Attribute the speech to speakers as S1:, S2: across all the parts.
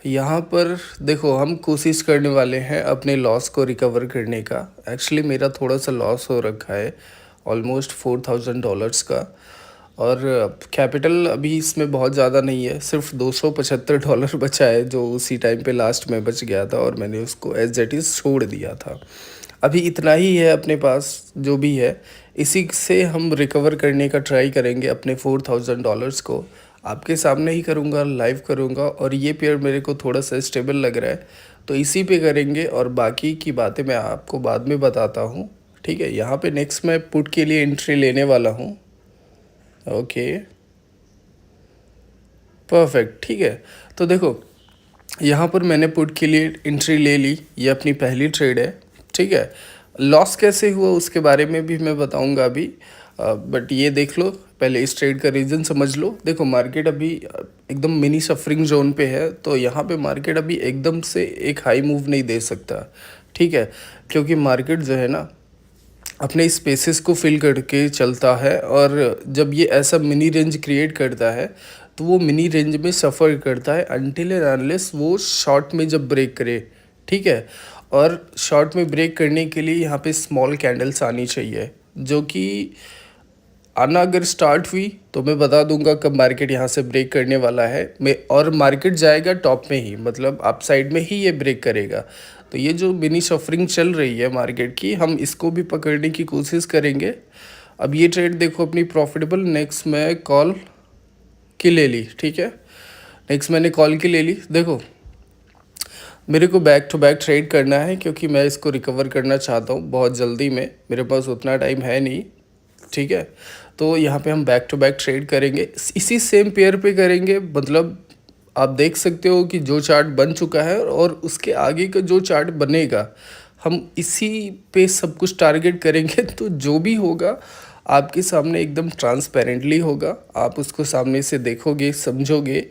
S1: यहाँ पर देखो, हम कोशिश करने वाले हैं अपने लॉस को रिकवर करने का। एक्चुअली मेरा थोड़ा सा लॉस हो रखा है, ऑलमोस्ट $4000 का। और कैपिटल अभी इसमें बहुत ज़्यादा नहीं है, सिर्फ $275 बचा है, जो उसी टाइम पे लास्ट में बच गया था और मैंने उसको एज इट इज़ छोड़ दिया था। अभी इतना ही है अपने पास, जो भी है इसी से हम रिकवर करने का ट्राई करेंगे अपने $4000 को। आपके सामने ही करूँगा, लाइव करूँगा, और ये पेयर मेरे को थोड़ा सा स्टेबल लग रहा है, तो इसी पे करेंगे और बाकी की बातें मैं आपको बाद में बताता हूँ। ठीक है, यहाँ पे नेक्स्ट मैं पुट के लिए एंट्री लेने वाला हूँ। ओके, परफेक्ट, ठीक है। तो देखो, यहाँ पर मैंने पुट के लिए एंट्री ले ली, ये अपनी पहली ट्रेड है। ठीक है, लॉस कैसे हुआ उसके बारे में भी मैं बताऊंगा अभी, बट ये देख लो, पहले इस ट्रेड का रीज़न समझ लो। देखो, मार्केट अभी एकदम मिनी सफरिंग जोन पे है, तो यहाँ पे मार्केट अभी एकदम से एक हाई मूव नहीं दे सकता। ठीक है, क्योंकि मार्केट जो है ना, अपने स्पेसेस को फिल करके चलता है, और जब ये ऐसा मिनी रेंज क्रिएट करता है तो वो मिनी रेंज में सफ़र करता है अनटिल एंड अनलेस वो शॉर्ट में जब ब्रेक करे। ठीक है, और शॉर्ट में ब्रेक करने के लिए यहाँ पे स्मॉल कैंडल्स आनी चाहिए, जो कि आना अगर स्टार्ट हुई तो मैं बता दूंगा कब मार्केट यहाँ से ब्रेक करने वाला है। मैं और मार्केट जाएगा टॉप में ही, मतलब अप साइड में ही ये ब्रेक करेगा। तो ये जो मिनी सफरिंग चल रही है मार्केट की, हम इसको भी पकड़ने की कोशिश करेंगे। अब ये ट्रेड देखो अपनी प्रॉफिटेबल, नेक्स्ट मैं कॉल की ले ली। ठीक है, नेक्स्ट मैंने कॉल की ले ली। देखो, मेरे को बैक टू बैक ट्रेड करना है, क्योंकि मैं इसको रिकवर करना चाहता हूँ बहुत जल्दी में, मेरे पास उतना टाइम है नहीं। ठीक है, तो यहाँ पे हम बैक टू बैक ट्रेड करेंगे, इसी सेम पेयर पे करेंगे। मतलब आप देख सकते हो कि जो चार्ट बन चुका है और उसके आगे का जो चार्ट बनेगा, हम इसी पे सब कुछ टारगेट करेंगे। तो जो भी होगा आपके सामने एकदम ट्रांसपेरेंटली होगा, आप उसको सामने से देखोगे, समझोगे।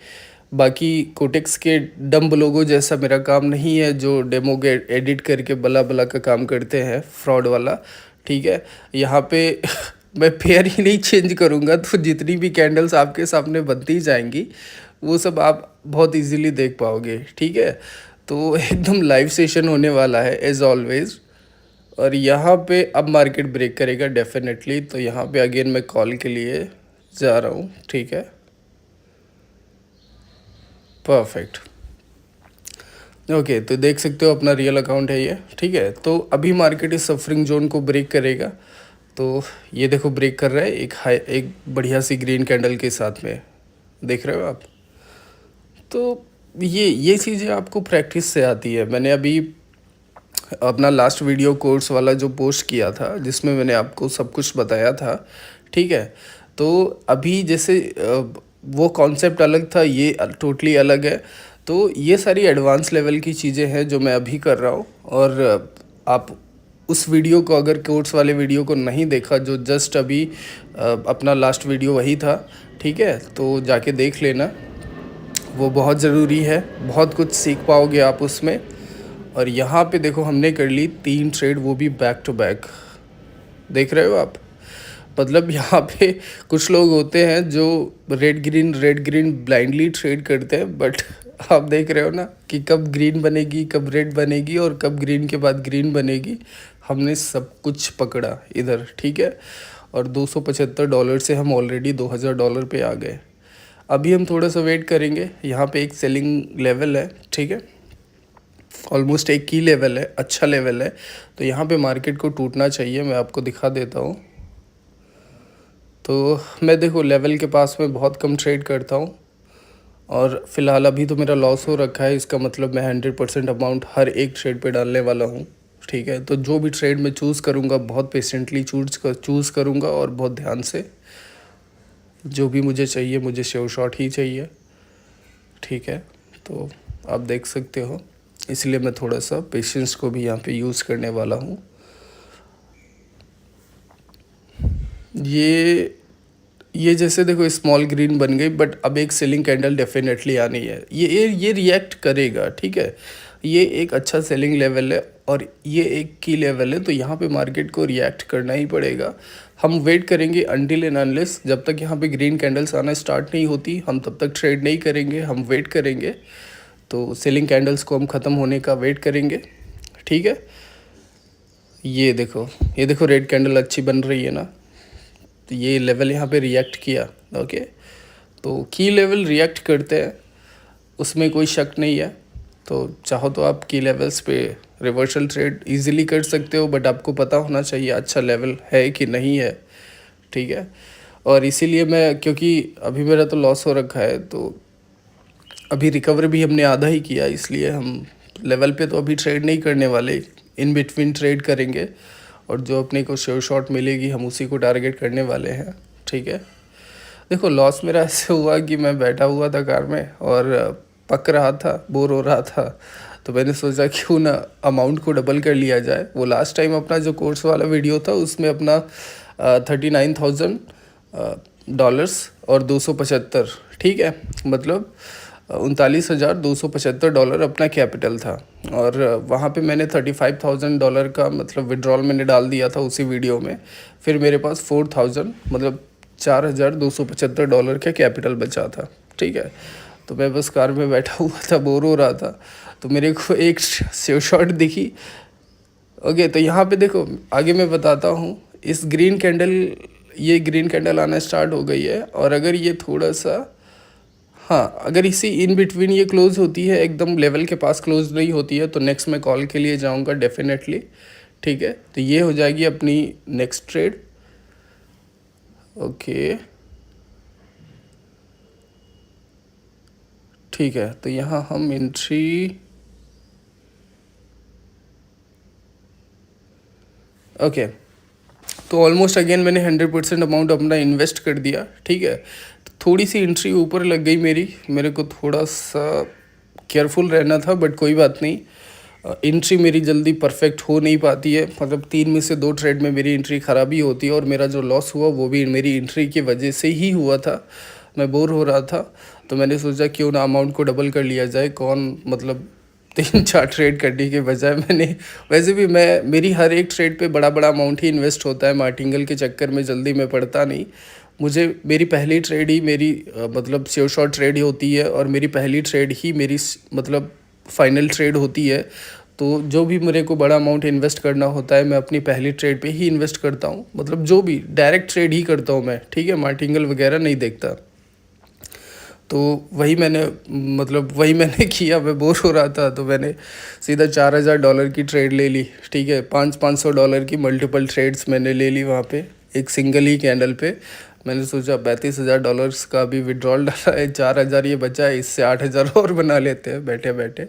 S1: बाकी कोटेक्स के डम्ब लोगों जैसा मेरा काम नहीं है, जो डेमो के एडिट करके बला बला का काम करते हैं, फ्रॉड वाला। ठीक है, यहाँ पे मैं पेयर ही नहीं चेंज करूँगा, तो जितनी भी कैंडल्स आपके सामने बनती जाएंगी वो सब आप बहुत इजीली देख पाओगे। ठीक है, तो एकदम लाइव सेशन होने वाला है एज ऑलवेज। और यहाँ पे अब मार्केट ब्रेक करेगा डेफिनेटली, तो यहाँ पे अगेन मैं कॉल के लिए जा रहा हूँ। ठीक है, परफेक्ट। ओके, तो देख सकते हो अपना रियल अकाउंट है ये। ठीक है, तो अभी मार्केट इस सफरिंग जोन को ब्रेक करेगा। तो ये देखो ब्रेक कर रहा है एक हाई, एक बढ़िया सी ग्रीन कैंडल के साथ में, देख रहे हो आप। तो ये चीज़ें आपको प्रैक्टिस से आती है। मैंने अभी अपना लास्ट वीडियो कोर्स वाला जो पोस्ट किया था, जिसमें मैंने आपको सब कुछ बताया था। ठीक है, तो अभी जैसे वो कॉन्सेप्ट अलग था, ये टोटली अलग है। तो ये सारी एडवांस लेवल की चीज़ें हैं जो मैं अभी कर रहा हूँ। और आप उस वीडियो को, अगर कोर्स वाले वीडियो को नहीं देखा, जो जस्ट अभी अपना लास्ट वीडियो वही था, ठीक है, तो जाके देख लेना, वो बहुत ज़रूरी है, बहुत कुछ सीख पाओगे आप उसमें। और यहाँ पे देखो, हमने कर ली 3 ट्रेड, वो भी बैक टू बैक, देख रहे हो आप। मतलब यहाँ पे कुछ लोग होते हैं जो रेड ग्रीन ब्लाइंडली ट्रेड करते हैं, बट आप देख रहे हो ना कि कब ग्रीन बनेगी, कब रेड बनेगी, और कब ग्रीन के बाद ग्रीन बनेगी। हमने सब कुछ पकड़ा इधर। ठीक है, और $275 से हम ऑलरेडी $2000 पे आ गए। अभी हम थोड़ा सा वेट करेंगे, यहाँ पे एक सेलिंग लेवल है। ठीक है, ऑलमोस्ट एक की लेवल है, अच्छा लेवल है, तो यहाँ पे मार्केट को टूटना चाहिए। मैं आपको दिखा देता हूँ। तो मैं देखो लेवल के पास में बहुत कम ट्रेड करता हूँ, और फिलहाल अभी तो मेरा लॉस हो रखा है। इसका मतलब मैं 100% अमाउंट हर एक ट्रेड पे डालने वाला हूँ। ठीक है, तो जो भी ट्रेड मैं चूज़ करूँगा, बहुत पेशेंटली चूज़ करूँगा, और बहुत ध्यान से। जो भी मुझे चाहिए, मुझे श्योर शॉट ही चाहिए। ठीक है, तो आप देख सकते हो, इसलिए मैं थोड़ा सा पेशेंस को भी यहाँ पे यूज़ करने वाला हूँ। ये जैसे देखो स्मॉल ग्रीन बन गई, बट अब एक सेलिंग कैंडल डेफिनेटली आनी है। ये रिएक्ट करेगा। ठीक है, ये एक अच्छा सेलिंग लेवल है, और ये एक की लेवल है, तो यहाँ पे मार्केट को रिएक्ट करना ही पड़ेगा। हम वेट करेंगे अनटिल एंड अनलेस, जब तक यहाँ पे ग्रीन कैंडल्स आना स्टार्ट नहीं होती, हम तब तक ट्रेड नहीं करेंगे, हम वेट करेंगे। तो सेलिंग कैंडल्स को हम ख़त्म होने का वेट करेंगे, ठीक है। ये देखो, ये देखो रेड कैंडल अच्छी बन रही है ना, तो ये लेवल यहाँ पे रिएक्ट किया, ओके। तो की लेवल रिएक्ट करते हैं, उसमें कोई शक नहीं है। तो चाहो तो आप की लेवल्स पे रिवर्सल ट्रेड इजीली कर सकते हो, बट आपको पता होना चाहिए अच्छा लेवल है कि नहीं है, ठीक है। और इसीलिए मैं, क्योंकि अभी मेरा तो लॉस हो रखा है, तो अभी रिकवर भी हमने आधा ही किया, इसलिए हम लेवल पे तो अभी ट्रेड नहीं करने वाले, इन बिटवीन ट्रेड करेंगे, और जो अपने को शेयर शॉट मिलेगी हम उसी को टारगेट करने वाले हैं, ठीक है। देखो लॉस मेरा ऐसे हुआ कि मैं बैठा हुआ था कार में और पक रहा था, बोर हो रहा था, तो मैंने सोचा क्यों ना अमाउंट को डबल कर लिया जाए। वो लास्ट टाइम अपना जो कोर्स वाला वीडियो था उसमें अपना $39,000 और 275, ठीक है, मतलब $39,275 अपना कैपिटल था। और वहाँ पे मैंने $35,000 का मतलब विड्रॉल मैंने डाल दिया था उसी वीडियो में। फिर मेरे पास 4,000 मतलब $4,275 का कैपिटल बचा था, ठीक है। तो मैं बस कार में बैठा हुआ था, बोर हो रहा था, तो मेरे को एक शेयर शॉट दिखी, ओके। तो यहाँ पे देखो, आगे मैं बताता हूँ, इस ग्रीन कैंडल, ये ग्रीन कैंडल आना स्टार्ट हो गई है, और अगर ये थोड़ा सा, हाँ, अगर इसी इन बिटवीन ये क्लोज होती है, एकदम लेवल के पास क्लोज नहीं होती है, तो नेक्स्ट मैं कॉल के लिए जाऊंगा डेफिनेटली, ठीक है। तो ये हो जाएगी अपनी नेक्स्ट ट्रेड, ओके, ठीक है। तो यहाँ हम एंट्री, ओके, तो ऑलमोस्ट अगेन मैंने 100% अमाउंट अपना इन्वेस्ट कर दिया, ठीक है। तो थोड़ी सी एंट्री ऊपर लग गई मेरी, मेरे को थोड़ा सा केयरफुल रहना था, बट कोई बात नहीं। एंट्री मेरी जल्दी परफेक्ट हो नहीं पाती है, मतलब 3 में से 2 ट्रेड में मेरी एंट्री ख़राबी होती है, और मेरा जो लॉस हुआ वो भी मेरी एंट्री की वजह से ही हुआ था। मैं बोर हो रहा था, तो मैंने सोचा क्यों ना अमाउंट को डबल कर लिया जाए, कौन मतलब 3-4 ट्रेड करने के बजाय मैंने, वैसे भी मैं, मेरी हर एक ट्रेड पे बड़ा बड़ा अमाउंट ही इन्वेस्ट होता है, मार्टिंगल के चक्कर में जल्दी मैं पड़ता नहीं। मुझे मेरी पहली ट्रेड ही मेरी मतलब शेयर शॉर्ट ट्रेड ही होती है, और मेरी पहली ट्रेड ही मेरी मतलब फाइनल ट्रेड होती है। तो जो भी मेरे को बड़ा अमाउंट इन्वेस्ट करना होता है, मैं अपनी पहली ट्रेड पे ही इन्वेस्ट करता हूँ, मतलब जो भी डायरेक्ट ट्रेड ही करता हूँ मैं, ठीक है, मार्टिंगल वगैरह नहीं देखता। तो वही मैंने, मतलब वही मैंने किया, मैं बोर हो रहा था, तो मैंने सीधा $4,000 की ट्रेड ले ली, ठीक है। $500 की मल्टीपल ट्रेड्स मैंने ले ली वहाँ पे, एक सिंगल ही कैंडल पे। मैंने सोचा $35,000 का भी विड्रॉल डाला है, 4,000 ये बचा है, इससे 8,000 और बना लेते हैं बैठे बैठे।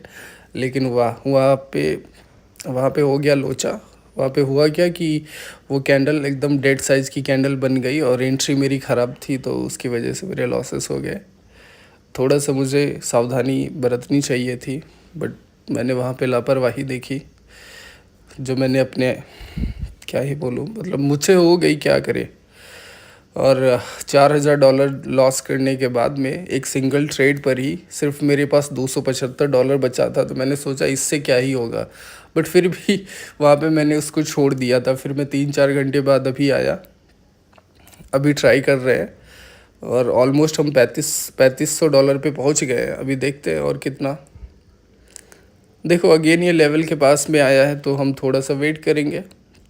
S1: लेकिन वहाँ पे हो गया लोचा। वहाँ पे हुआ क्या कि वो कैंडल एकदम डेड साइज़ की कैंडल बन गई, और एंट्री मेरी ख़राब थी, तो उसकी वजह से मेरे लॉसेस हो गए। थोड़ा सा मुझे सावधानी बरतनी चाहिए थी, बट मैंने वहाँ पे लापरवाही देखी, जो मैंने अपने, क्या ही बोलूँ, मतलब मुझसे हो गई, क्या करे। और $4,000 लॉस करने के बाद में एक सिंगल ट्रेड पर ही सिर्फ मेरे पास $275 बचा था, तो मैंने सोचा इससे क्या ही होगा, बट फिर भी वहाँ पे मैंने उसको छोड़ दिया था। फिर मैं 3-4 घंटे बाद अभी आया, अभी ट्राई कर रहे हैं, और ऑलमोस्ट हम $3,500 पे पहुंच गए हैं। अभी देखते हैं और कितना। देखो अगेन ये लेवल के पास में आया है, तो हम थोड़ा सा वेट करेंगे,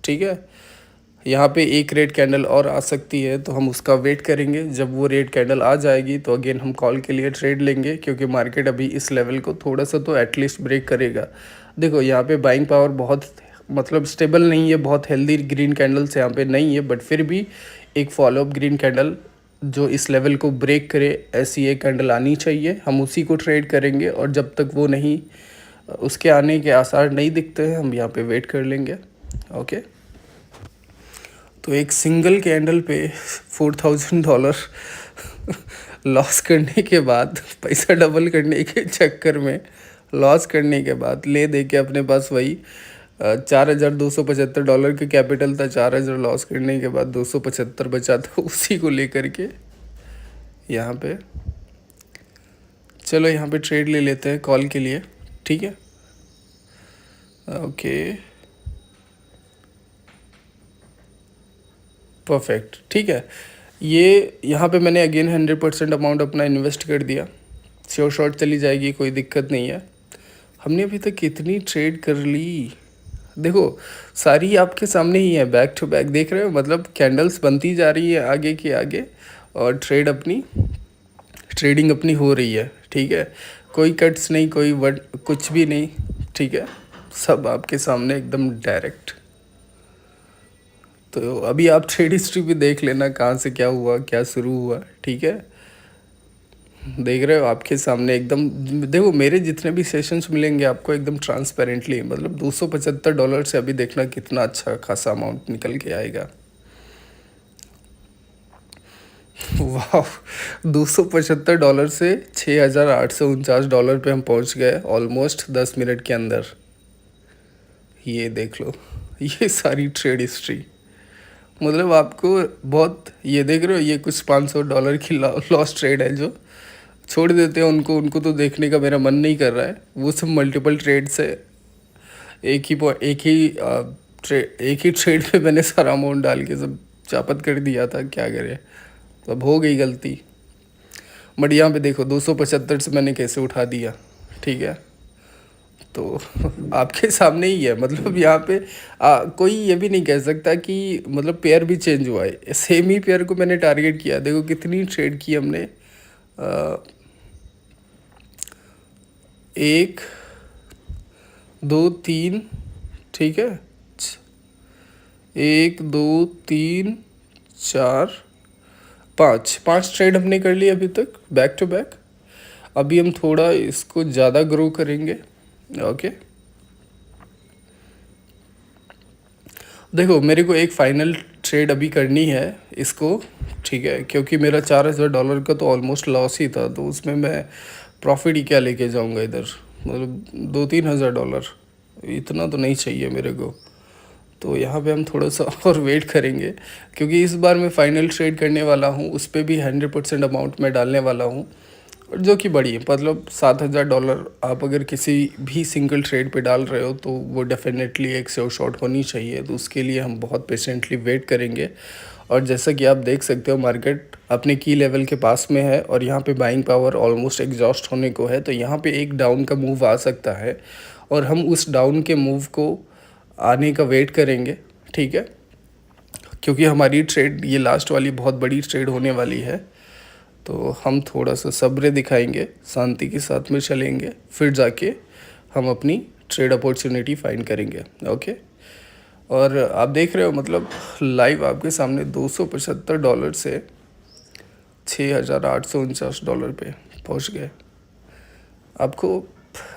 S1: ठीक है। यहाँ पे एक रेड कैंडल और आ सकती है, तो हम उसका वेट करेंगे। जब वो रेड कैंडल आ जाएगी तो अगेन हम कॉल के लिए ट्रेड लेंगे, क्योंकि मार्केट अभी इस लेवल को थोड़ा सा तो एटलीस्ट ब्रेक करेगा। देखो यहाँ पे बाइंग पावर बहुत मतलब स्टेबल नहीं है, बहुत हेल्दी ग्रीन कैंडल्स यहाँ पे नहीं है, बट फिर भी एक फॉलोअप ग्रीन कैंडल जो इस लेवल को ब्रेक करे, ऐसी एक कैंडल आनी चाहिए, हम उसी को ट्रेड करेंगे। और जब तक वो नहीं, उसके आने के आसार नहीं दिखते हैं, हम यहाँ पे वेट कर लेंगे, ओके। तो एक सिंगल कैंडल पे $4,000 लॉस करने के बाद, पैसा डबल करने के चक्कर में लॉस करने के बाद, ले दे के अपने पास वही $4,275 के कैपिटल था, 4,000 लॉस करने के बाद 275 बचा था, उसी को लेकर के यहाँ पे, चलो यहाँ पे ट्रेड ले लेते हैं कॉल के लिए, ठीक है, ओके, परफेक्ट, ठीक है। ये यहाँ पे मैंने अगेन 100% अमाउंट अपना इन्वेस्ट कर दिया, श्योर शॉट चली जाएगी, कोई दिक्कत नहीं है। हमने अभी तक कितनी ट्रेड कर ली देखो, सारी आपके सामने ही है, बैक टू बैक देख रहे हो, मतलब कैंडल्स बनती जा रही है आगे के आगे, और ट्रेडिंग अपनी हो रही है। ठीक है, कोई कट्स नहीं, कोई वर्ड कुछ भी नहीं। ठीक है, सब आपके सामने एकदम डायरेक्ट। तो अभी आप ट्रेड हिस्ट्री भी देख लेना, कहाँ से क्या हुआ, क्या शुरू हुआ। ठीक है, देख रहे हो आपके सामने एकदम। देखो, मेरे जितने भी सेशंस मिलेंगे आपको एकदम ट्रांसपेरेंटली, मतलब $275 से अभी देखना कितना अच्छा खासा अमाउंट निकल के आएगा। वाह, $275 से $6,849 पे हम पहुंच गए ऑलमोस्ट 10 मिनट के अंदर। ये देख लो, ये सारी ट्रेड हिस्ट्री, मतलब आपको बहुत, ये देख रहे हो, ये कुछ $500 की लॉस ट्रेड है जो छोड़ देते हैं उनको, उनको तो देखने का मेरा मन नहीं कर रहा है। वो सब मल्टीपल ट्रेड से एक ही ट्रेड पे मैंने सारा अमाउंट डाल के सब चापत कर दिया था, क्या करें, तो अब हो गई गलती। बट यहाँ पे देखो 275 से मैंने कैसे उठा दिया। ठीक है, तो आपके सामने ही है, मतलब यहाँ पे कोई ये भी नहीं कह सकता कि मतलब पेयर भी चेंज हुआ है, सेम ही पेयर को मैंने टारगेट किया। देखो कितनी ट्रेड की हमने, 1 2 3, ठीक है, 1 2 3 4 5 ट्रेड हमने कर ली अभी तक बैक टू बैक। अभी हम थोड़ा इसको ज़्यादा ग्रो करेंगे। ओके, देखो मेरे को एक फाइनल ट्रेड अभी करनी है इसको। ठीक है, क्योंकि मेरा $4,000 का तो ऑलमोस्ट लॉस ही था, तो उसमें मैं प्रॉफिट ही क्या लेके जाऊंगा इधर, मतलब $2-3 हज़ार, इतना तो नहीं चाहिए मेरे को। तो यहाँ पे हम थोड़ा सा और वेट करेंगे, क्योंकि इस बार मैं फाइनल ट्रेड करने वाला हूँ, उस पर भी 100% अमाउंट मैं डालने वाला हूँ, और जो कि बड़ी है, मतलब $7,000 आप अगर किसी भी सिंगल ट्रेड पे डाल रहे हो तो वो डेफिनेटली एक श्योर शॉट होनी चाहिए। तो उसके लिए हम बहुत पेशेंटली वेट करेंगे। और जैसा कि आप देख सकते हो, मार्केट अपने की लेवल के पास में है और यहाँ पे बाइंग पावर ऑलमोस्ट एग्जॉस्ट होने को है, तो यहाँ पे एक डाउन का मूव आ सकता है और हम उस डाउन के मूव को आने का वेट करेंगे। ठीक है, क्योंकि हमारी ट्रेड ये लास्ट वाली बहुत बड़ी ट्रेड होने वाली है, तो हम थोड़ा सा सब्र दिखाएंगे, शांति के साथ में चलेंगे, फिर जाके हम अपनी ट्रेड अपॉर्चुनिटी फाइंड करेंगे। ओके, और आप देख रहे हो, मतलब लाइव आपके सामने $275 से $6,849 पे पहुंच गए। आपको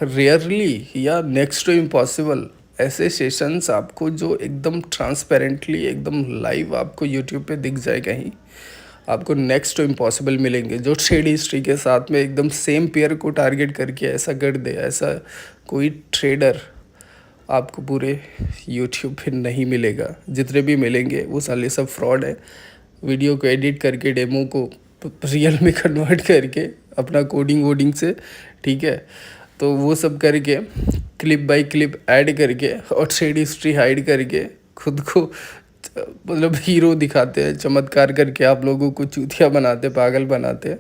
S1: रेयरली या नेक्स्ट टू इम्पॉसिबल ऐसे सेशंस आपको जो एकदम ट्रांसपेरेंटली एकदम लाइव आपको यूट्यूब पे दिख जाए कहीं, आपको नेक्स्ट टू इम्पॉसिबल मिलेंगे, जो ट्रेड हिस्ट्री के साथ में एकदम सेम पेयर को टारगेट करके ऐसा कर दे। ऐसा कोई ट्रेडर आपको पूरे यूट्यूब पे नहीं मिलेगा। जितने भी मिलेंगे वो साले सब फ्रॉड है, वीडियो को एडिट करके डेमो को रियल में कन्वर्ट करके अपना कोडिंग वोडिंग से, ठीक है, तो वो सब करके क्लिप बाय क्लिप ऐड करके और ट्रेड हिस्ट्री हाइड करके खुद को मतलब हीरो दिखाते हैं, चमत्कार करके आप लोगों को चूतिया बनाते, पागल बनाते हैं।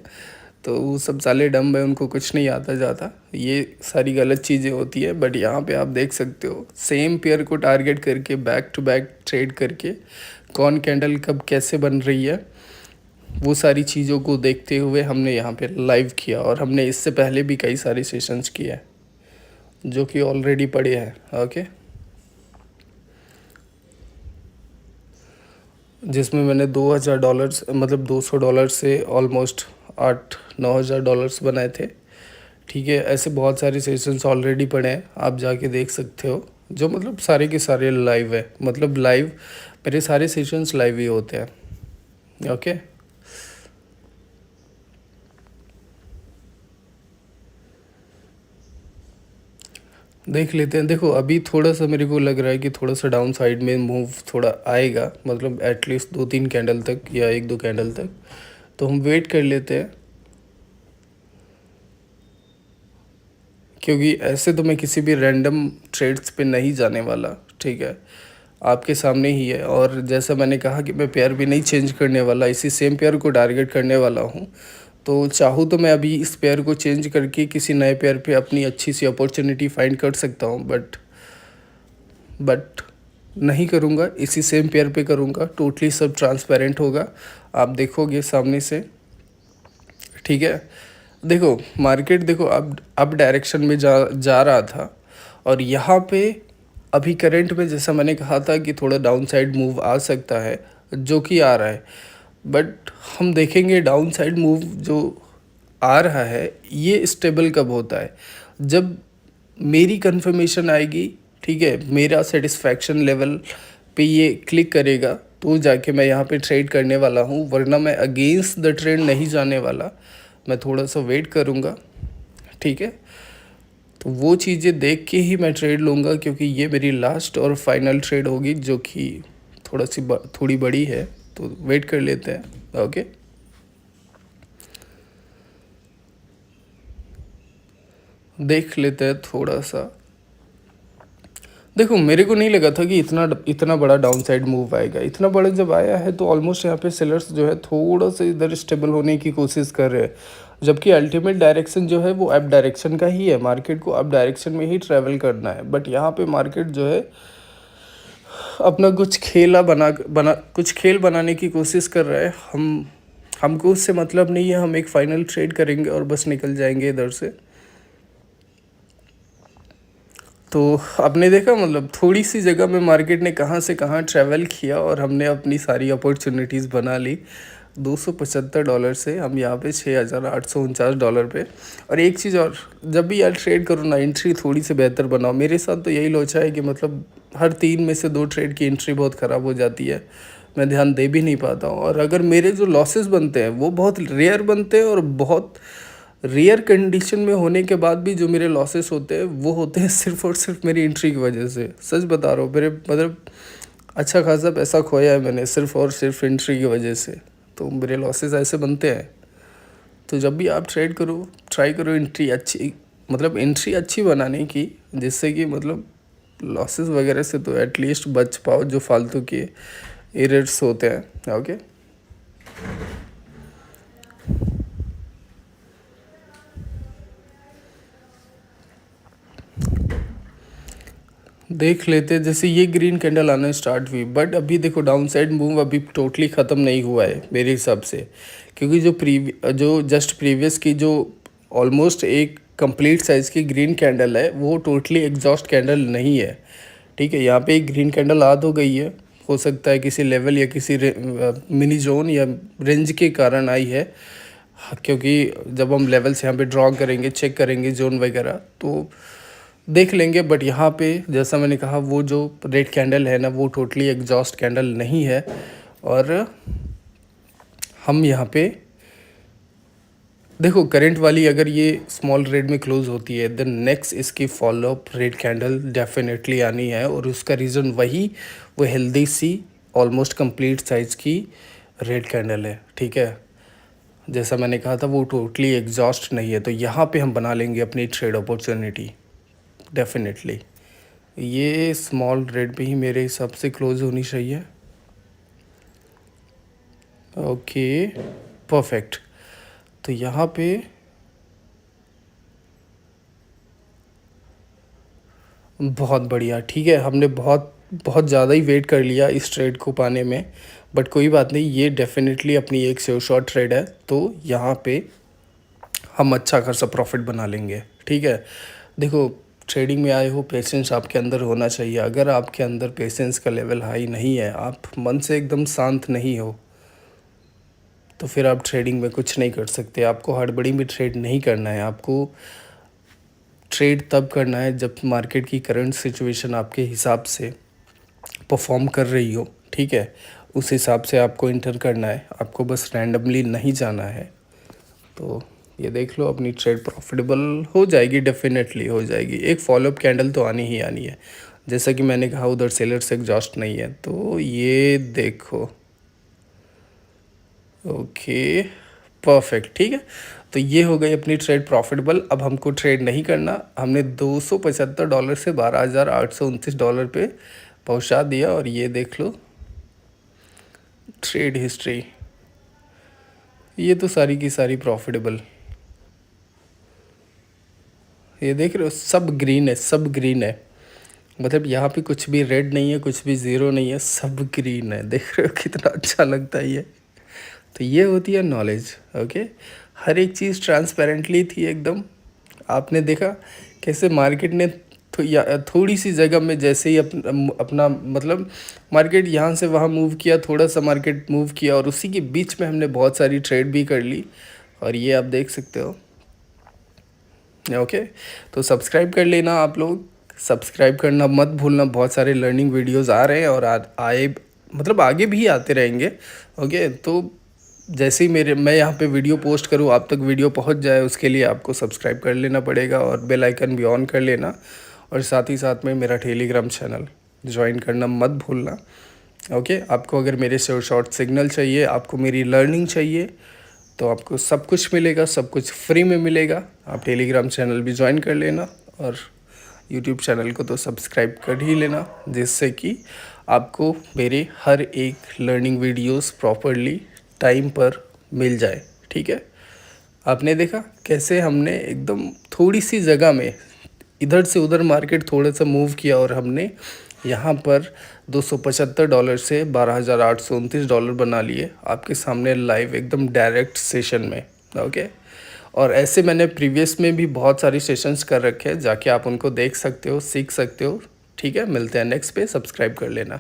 S1: तो वो सब साले डम्ब है, उनको कुछ नहीं आता जाता, ये सारी गलत चीज़ें होती है। बट यहाँ पे आप देख सकते हो, सेम पेयर को टारगेट करके बैक टू बैक ट्रेड करके कौन कैंडल कब कैसे बन रही है, वो सारी चीज़ों को देखते हुए हमने यहाँ पे लाइव किया। और हमने इससे पहले भी कई सारे सेशंस किए हैं जो कि ऑलरेडी पड़े हैं। ओके, जिसमें मैंने $2,000 मतलब $200 से ऑलमोस्ट $8-9 हज़ार बनाए थे। ठीक है, ऐसे बहुत सारे सेशंस ऑलरेडी पड़े हैं, आप जाके देख सकते हो, जो मतलब सारे के सारे लाइव है, मतलब लाइव मेरे सारे सेशंस लाइव ही होते हैं। ओके, देख लेते हैं। देखो अभी थोड़ा सा मेरे को लग रहा है कि थोड़ा सा डाउन साइड में मूव थोड़ा आएगा, मतलब एटलीस्ट 2-3 कैंडल तक या 1-2 कैंडल तक, तो हम वेट कर लेते हैं। क्योंकि ऐसे तो मैं किसी भी रैंडम ट्रेड्स पे नहीं जाने वाला। ठीक है, आपके सामने ही है, और जैसा मैंने कहा कि मैं पेयर भी नहीं चेंज करने वाला, इसी सेम पेयर को टारगेट करने वाला हूँ। तो चाहूँ तो मैं अभी इस पेयर को चेंज करके किसी नए पेयर पे अपनी अच्छी सी अपॉर्चुनिटी फाइंड कर सकता हूँ, बट नहीं करूँगा, इसी सेम पेयर पे करूँगा। टोटली सब ट्रांसपेरेंट होगा, आप देखोगे सामने से, ठीक है। देखो मार्केट देखो अब डायरेक्शन में जा रहा था, और यहाँ पे अभी करंट में जैसा मैंने कहा था कि थोड़ा डाउन साइड मूव आ सकता है, जो कि आ रहा है। बट हम देखेंगे डाउन साइड मूव जो आ रहा है ये स्टेबल कब होता है, जब मेरी कंफर्मेशन आएगी, ठीक है, मेरा सेटिस्फैक्शन लेवल पे ये क्लिक करेगा, तो जाके मैं यहाँ पे ट्रेड करने वाला हूँ, वरना मैं अगेंस्ट द ट्रेंड नहीं जाने वाला। मैं थोड़ा सा वेट करूँगा, ठीक है। तो वो चीज़ें देख के ही मैं ट्रेड लूँगा, क्योंकि ये मेरी लास्ट और फाइनल ट्रेड होगी, जो कि थोड़ी बड़ी है। तो वेट कर लेते हैं, ओके। देख लेते हैं थोड़ा सा। देखो मेरे को नहीं लगा था कि इतना बड़ा डाउन साइड मूव आएगा। इतना बड़ा जब आया है तो ऑलमोस्ट यहाँ पे सेलर्स जो है थोड़ा सा इधर स्टेबल होने की कोशिश कर रहे हैं, जबकि अल्टीमेट डायरेक्शन जो है वो अप डायरेक्शन का ही है। मार्केट को अप डायरेक्शन में ही ट्रैवल करना है, बट यहाँ पे मार्केट जो है अपना कुछ खेल बनाने की कोशिश कर रहा है। हमको उससे मतलब नहीं है, हम एक फाइनल ट्रेड करेंगे और बस निकल जाएंगे इधर से। तो आपने देखा मतलब थोड़ी सी जगह में मार्केट ने कहाँ से कहाँ ट्रैवल किया, और हमने अपनी सारी अपॉर्चुनिटीज़ बना ली। $275 से हम यहाँ पे $6,849 पे। और एक चीज़ और, जब भी यार ट्रेड करो ना, एंट्री थोड़ी सी बेहतर बनाओ। मेरे साथ तो यही लोचा है कि मतलब हर 3 में से 2 ट्रेड की एंट्री बहुत ख़राब हो जाती है, मैं ध्यान दे भी नहीं पाता हूँ। और अगर मेरे जो लॉसेस बनते हैं वो बहुत रेयर बनते हैं, और बहुत रेयर कंडीशन में होने के बाद भी जो मेरे लॉसेस होते हैं वो होते हैं सिर्फ और सिर्फ मेरी एंट्री की वजह से। सच बता रहा हूँ, मेरे मतलब अच्छा खासा पैसा खोया है मैंने सिर्फ और सिर्फ एंट्री की वजह से। तो मेरे लॉसेस ऐसे बनते हैं। तो जब भी आप ट्रेड करो, ट्राई करो एंट्री अच्छी बनाने की, जिससे कि मतलब लॉसेस वगैरह से तो एटलीस्ट बच पाओ, जो फालतू के एरर्स होते हैं, ओके। देख लेते, जैसे ये ग्रीन कैंडल आना स्टार्ट हुई, बट अभी देखो डाउन साइड मूव अभी टोटली ख़त्म नहीं हुआ है मेरे हिसाब से, क्योंकि जो जस्ट प्रीवियस की जो ऑलमोस्ट एक कंप्लीट साइज़ की ग्रीन कैंडल है, वो टोटली एग्जॉस्ट कैंडल नहीं है, ठीक है। यहाँ पे एक ग्रीन कैंडल आद हो गई है, हो सकता है किसी लेवल या किसी मिनी जोन या रेंज के कारण आई है, क्योंकि जब हम लेवल्स यहाँ पे ड्रॉ करेंगे, चेक करेंगे जोन वगैरह, तो देख लेंगे। बट यहाँ पे जैसा मैंने कहा, वो जो रेड कैंडल है ना, वो टोटली एग्जॉस्ट कैंडल नहीं है। और हम यहाँ पे देखो करंट वाली अगर ये स्मॉल रेड में क्लोज होती है, देन नेक्स्ट इसकी फॉलोअप रेड कैंडल डेफिनेटली आनी है। और उसका रीज़न वो हेल्दी सी ऑलमोस्ट कंप्लीट साइज़ की रेड कैंडल है, ठीक है। जैसा मैंने कहा था, वो टोटली एग्जॉस्ट नहीं है। तो यहाँ पे हम बना लेंगे अपनी ट्रेड अपॉर्चुनिटी डेफिनेटली। ये स्मॉल रेड पे ही मेरे हिसाब से क्लोज होनी चाहिए, ओके परफेक्ट। तो यहाँ पे बहुत बढ़िया, ठीक है। हमने बहुत बहुत ज़्यादा ही वेट कर लिया इस ट्रेड को पाने में, बट कोई बात नहीं, ये डेफिनेटली अपनी एक श्योर शॉट ट्रेड है। तो यहाँ पे हम अच्छा खासा प्रॉफिट बना लेंगे, ठीक है। देखो ट्रेडिंग में आए हो, पेशेंस आपके अंदर होना चाहिए। अगर आपके अंदर पेशेंस का लेवल हाई नहीं है, आप मन से एकदम शांत नहीं हो, तो फिर आप ट्रेडिंग में कुछ नहीं कर सकते। आपको हड़बड़ी में ट्रेड नहीं करना है। आपको ट्रेड तब करना है जब मार्केट की करंट सिचुएशन आपके हिसाब से परफॉर्म कर रही हो, ठीक है। उस हिसाब से आपको इंटर करना है, आपको बस रैंडमली नहीं जाना है। तो ये देख लो, अपनी ट्रेड प्रॉफिटेबल हो जाएगी, डेफिनेटली हो जाएगी। एक फॉलोअप कैंडल तो आनी ही आनी है, जैसा कि मैंने कहा उधर सेलर्स एग्जॉस्ट नहीं है। तो ये देखो, ओके परफेक्ट, ठीक है। तो ये हो गई अपनी ट्रेड प्रॉफिटेबल। अब हमको ट्रेड नहीं करना, हमने $275 से $12,829 पे पहुंचा दिया। और ये देख लो ट्रेड हिस्ट्री, ये तो सारी की सारी प्रॉफिटेबल, ये देख रहे हो सब ग्रीन है, सब ग्रीन है। मतलब यहाँ पे कुछ भी रेड नहीं है, कुछ भी ज़ीरो नहीं है, सब ग्रीन है। देख रहे हो कितना अच्छा लगता है ये। तो ये होती है नॉलेज। ओके, हर एक चीज़ ट्रांसपेरेंटली थी एकदम। आपने देखा कैसे मार्केट ने थोड़ी सी जगह में जैसे ही अपना मतलब मार्केट यहाँ से वहाँ मूव किया, थोड़ा सा मार्केट मूव किया, और उसी के बीच में हमने बहुत सारी ट्रेड भी कर ली। और ये आप देख सकते हो। ओके, तो सब्सक्राइब कर लेना आप लोग, सब्सक्राइब करना मत भूलना। बहुत सारे लर्निंग वीडियोस आ रहे हैं और आए मतलब आगे भी आते रहेंगे। ओके, तो जैसे ही मैं यहाँ पे वीडियो पोस्ट करूँ आप तक वीडियो पहुँच जाए, उसके लिए आपको सब्सक्राइब कर लेना पड़ेगा और बेल आइकन भी ऑन कर लेना। और साथ ही साथ में मेरा टेलीग्राम चैनल ज्वाइन करना मत भूलना। ओके, आपको अगर मेरे से शॉर्ट सिग्नल चाहिए, आपको मेरी लर्निंग चाहिए, तो आपको सब कुछ मिलेगा, सब कुछ फ्री में मिलेगा। आप टेलीग्राम चैनल भी ज्वाइन कर लेना और यूट्यूब चैनल को तो सब्सक्राइब कर ही लेना, जिससे कि आपको मेरे हर एक लर्निंग वीडियोस प्रॉपरली टाइम पर मिल जाए। ठीक है, आपने देखा कैसे हमने एकदम थोड़ी सी जगह में इधर से उधर मार्केट थोड़ा सा मूव किया और हमने यहाँ पर $275 से $12,829 बना लिए आपके सामने लाइव एकदम डायरेक्ट सेशन में। ओके, और ऐसे मैंने प्रीवियस में भी बहुत सारी सेशंस कर रखे हैं, जाके आप उनको देख सकते हो, सीख सकते हो। ठीक है, मिलते हैं नेक्स्ट पे, सब्सक्राइब कर लेना।